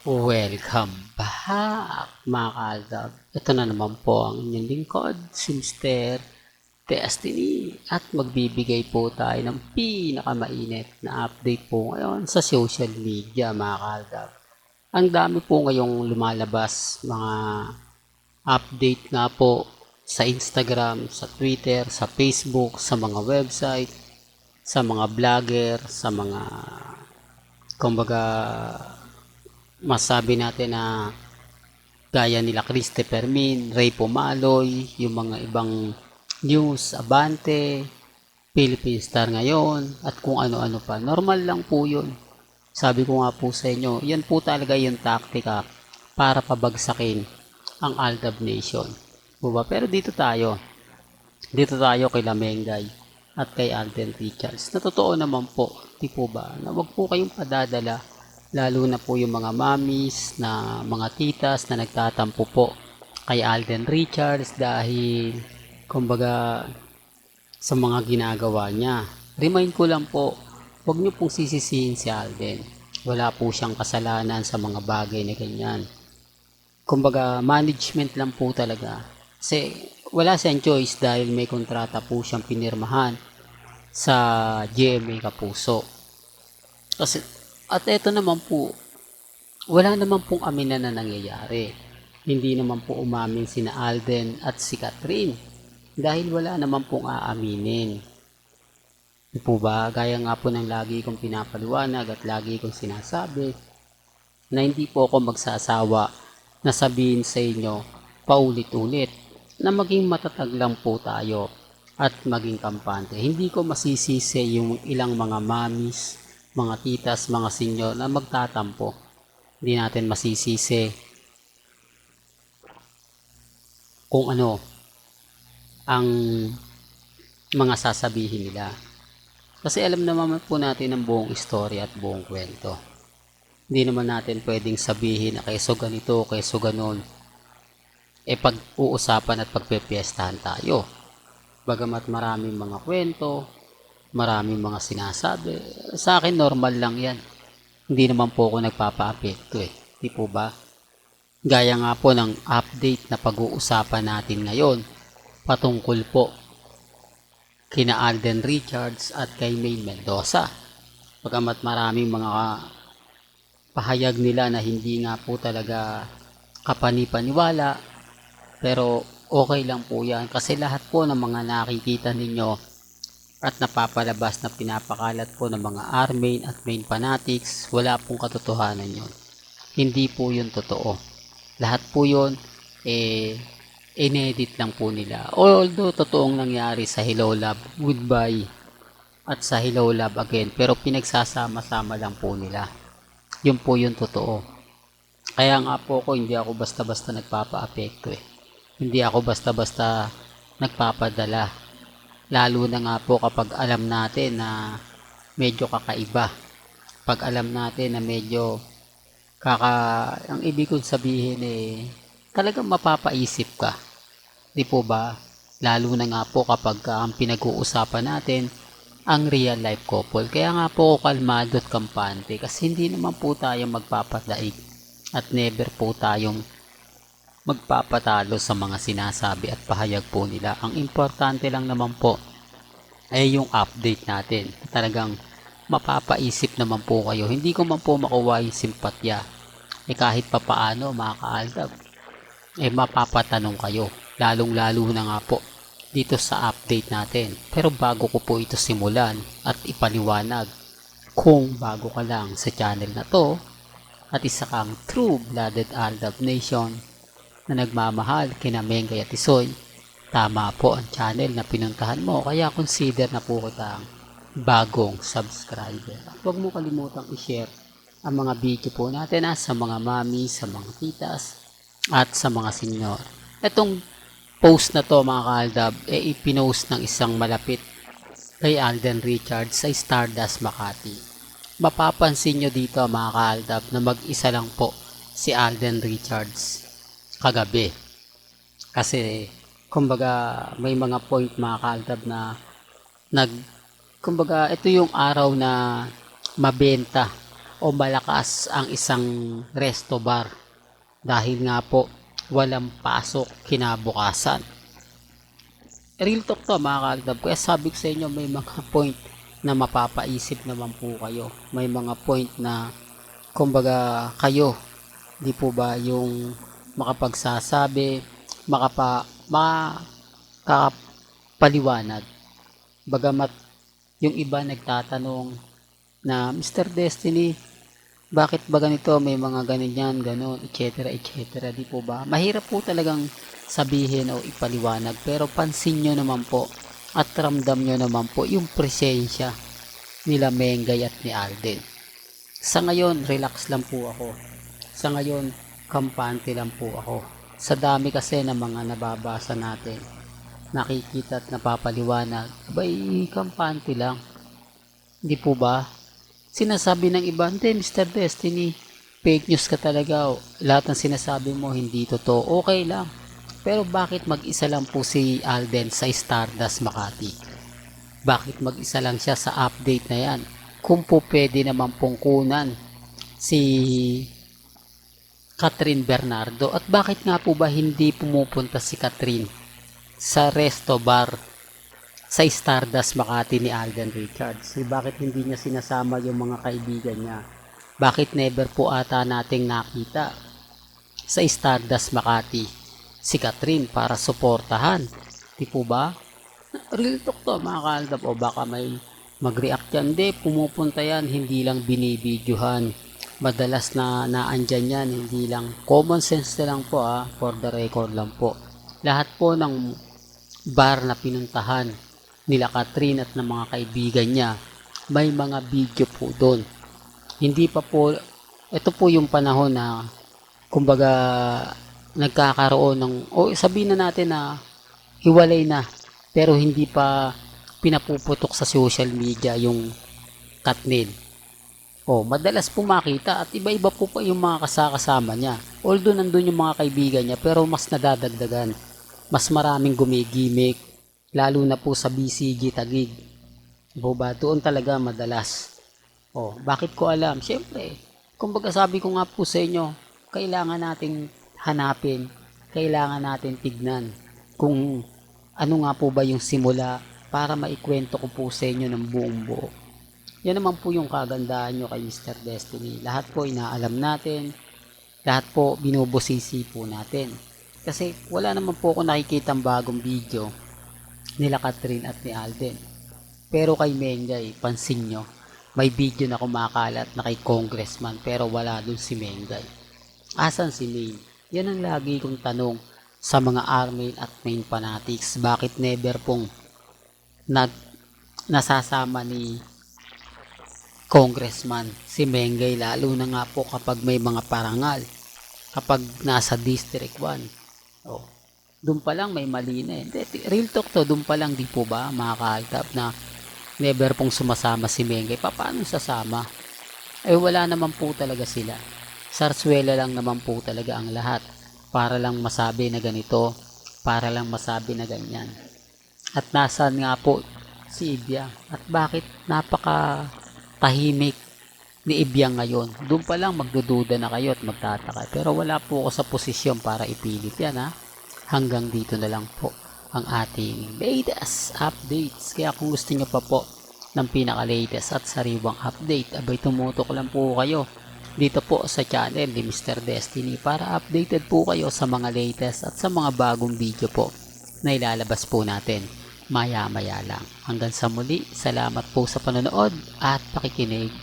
Welcome back mga kaaldab. Ito na naman po ang inyong lingkod, si Mr. Destiny. At magbibigay po tayo ng pinakamainit na update po ngayon sa social media mga kaaldab. Ang dami po ngayong lumalabas, mga update nga po sa Instagram, sa Twitter, sa Facebook, sa mga website, sa mga vlogger, sa mga kumbaga masabi natin na gaya nila Christopher Min, Ray Pomaloy, yung mga ibang news, Abante, Philippine Star ngayon, at kung ano-ano pa. Normal lang po yun. Sabi ko nga po sa inyo, yan po talaga yung taktika para pabagsakin ang Aldab Nation. Diba? Pero dito tayo kay Lamengay at kay Alden Richards. Na totoo naman po, di po ba, na wag po kayong padadala, lalo na po yung mga mommies na mga titas na nagtatampo po kay Alden Richards dahil kumbaga sa mga ginagawa niya. Remind ko lang po, wag niyo pong sisisihin si Alden. Wala po siyang kasalanan sa mga bagay na ganyan. Kumbaga management lang po talaga. Kasi wala siyang choice dahil may kontrata po siyang pinirmahan sa GMA Kapuso. Kasi, at eto naman po, wala naman pong aminan na nangyayari. Hindi naman po umamin sina Alden at si Catherine dahil wala naman pong aaminin. Di po ba? Gaya nga po ng lagi kong pinapaliwanag at lagi kong sinasabi na hindi po ako magsasawa na sabihin sa inyo paulit-ulit na maging matatag lang po tayo at maging kampante. Hindi ko masisisi yung ilang mga mamis, mga titas, mga senyor na magtatampo. Hindi natin masisisi kung ano ang mga sasabihin nila. Kasi alam naman po natin ang buong istorya at buong kwento. Hindi naman natin pwedeng sabihin na kayso ganito, kayso ganon. Pag-uusapan at pagpepiestahan tayo. Bagamat maraming mga kwento, maraming mga sinasabi, sa akin normal lang yan. Hindi naman po ako nagpapa-apekto Di po ba? Gaya nga po ng update na pag-uusapan natin ngayon patungkol po kina Alden Richards at kay May Mendoza. Bagamat maraming mga pahayag nila na hindi nga po talaga kapanipaniwala, pero okay lang po yan kasi lahat po ng mga nakikita ninyo at napapalabas na pinapakalat po ng mga Armain at Main fanatics, wala pong katotohanan yun. Hindi po yun totoo. Lahat po yun inedit lang po nila. Although totoong nangyari sa Hello Love Goodbye at sa Hello Love Again, pero pinagsasama-sama lang po nila. Yun po yung totoo. Kaya nga po ako, hindi ako basta-basta nagpapa-apekto Hindi ako basta-basta nagpapadala. Lalo na nga po kapag alam natin na medyo kakaiba. Pag alam natin na medyo ang ibig kong sabihin talagang mapapaisip ka. Di po ba? Lalo na nga po kapag ang pinag-uusapan natin ang real life couple. Kaya nga po kalmado at kampante kasi hindi naman po tayo magpapadaig at never po tayong magpapatalo sa mga sinasabi at pahayag po nila. Ang importante lang naman po ay yung update natin. Talagang mapapaisip naman po kayo. Hindi ko man po makuha yung simpatya. Kahit papaano mga kaaldab, mapapatanong kayo. Lalong-lalo na nga po dito sa update natin. Pero bago ko po ito simulan at ipaliwanag, kung bago ka lang sa channel na to at isa kang true-blooded Aldab Nation na nagmamahal kina Mengay at Isoy, tama po ang channel na pinuntahan mo, kaya consider na po kitang bagong subscriber. At huwag mo kalimutang i-share ang mga video po natin sa mga mami, sa mga titas at sa mga senyor. Itong post na to mga kaaldab ipinost ng isang malapit kay Alden Richards sa Stardust Makati. Mapapansin nyo dito mga kaaldab na mag-isa lang po si Alden Richards kagabi. Kasi kumbaga may mga point mga kaaldab na kumbaga ito yung araw na mabenta o malakas ang isang resto bar dahil nga po walang pasok kinabukasan. Real talk to mga kaltab, kaya sabi ko sa inyo may mga point na mapapaisip naman po kayo, may mga point na kumbaga kayo di po ba yung makapagsasabi, makakapaliwanag, bagamat yung iba nagtatanong na Mr. Destiny, bakit ba ganito, may mga ganyan, ganon, etc. etc. Di po ba? Mahirap po talagang sabihin o ipaliwanag, pero pansin nyo naman po at ramdam nyo naman po yung presensya nila Mengay at ni Alden. Sa ngayon, relax lang po ako. Sa ngayon, kampante lang po ako. Sa dami kasi ng mga nababasa natin, nakikita at napapaliwanag, abay, kampante lang. Di po ba? Sinasabi ng iba, hindi Mr. Destiny, fake news ka talaga. Lahat ng sinasabi mo hindi totoo. Okay lang. Pero bakit mag-isa lang po si Alden sa Stardust Makati? Bakit mag-isa lang siya sa update na yan? Kung po pwede naman pong kunan si Catherine Bernardo. At bakit nga po ba hindi pumupunta si Catherine sa resto bar sa Stardust Makati ni Alden Richards? Bakit hindi niya sinasama yung mga kaibigan niya? Bakit never po ata nating nakita sa Stardust Makati si Catherine para suportahan? Di po ba? Real talk to mga kaltab, o baka may mag-react yan. Hindi, pumupunta yan, hindi lang binibidyohan. Madalas na naandyan yan, hindi lang. Common sense na lang po for the record lang po. Lahat po ng bar na pinuntahan nila Catherine at ng mga kaibigan niya, may mga video po doon. Hindi pa po, ito po yung panahon na kumbaga nagkakaroon ng, o sabihin na natin na hiwalay na, pero hindi pa pinapuputok sa social media yung Katnil. Madalas po makita at iba-iba po pa yung mga kasama niya. Although nandun yung mga kaibigan niya, pero mas nadadagdagan. Mas maraming gumigimik, lalo na po sa BCG Taguig. Ba, doon talaga madalas. Bakit ko alam? Siyempre, kumbaga sabi ko nga po sa inyo, kailangan nating hanapin, kailangan natin tignan kung ano nga po ba yung simula para maikwento ko po sa inyo ng buong buo. Yan naman po yung kagandahan nyo kay Mr. Destiny. Lahat po inaalam natin, lahat po binubusisi po natin. Kasi wala naman po ako nakikitang bagong video nila Catherine at ni Alden. Pero kay Mengay, pansin nyo, may video na kumakalat na kay Congressman pero wala dun si Mengay. Asan si Main? Yan ang lagi kong tanong sa mga army at main fanatics. Bakit never pong nasasama ni Congressman si Mengay, lalo na nga po kapag may mga parangal, kapag nasa District 1? Doon pa lang may mali na Real talk to, doon pa lang di po ba mga kaltab na never pong sumasama si Mengay. Paano sasama? Wala naman po talaga sila. Sarsuela lang naman po talaga ang lahat para lang masabi na ganito, para lang masabi na ganyan. At nasaan nga po si Ibya? At bakit napaka tahimik ni Ibya ngayon? Doon pa lang magdududa na kayo at magtataka. Pero wala po ako sa posisyon para ipilit yan Hanggang dito na lang po ang ating latest updates. Kaya kung gusto nyo pa po ng pinaka-latest at sariwang update, abay tumutok lang po kayo dito po sa channel ni Mr. Destiny para updated po kayo sa mga latest at sa mga bagong video po na ilalabas po natin maya-maya lang. Hanggang sa muli, salamat po sa panonood at pakikinig.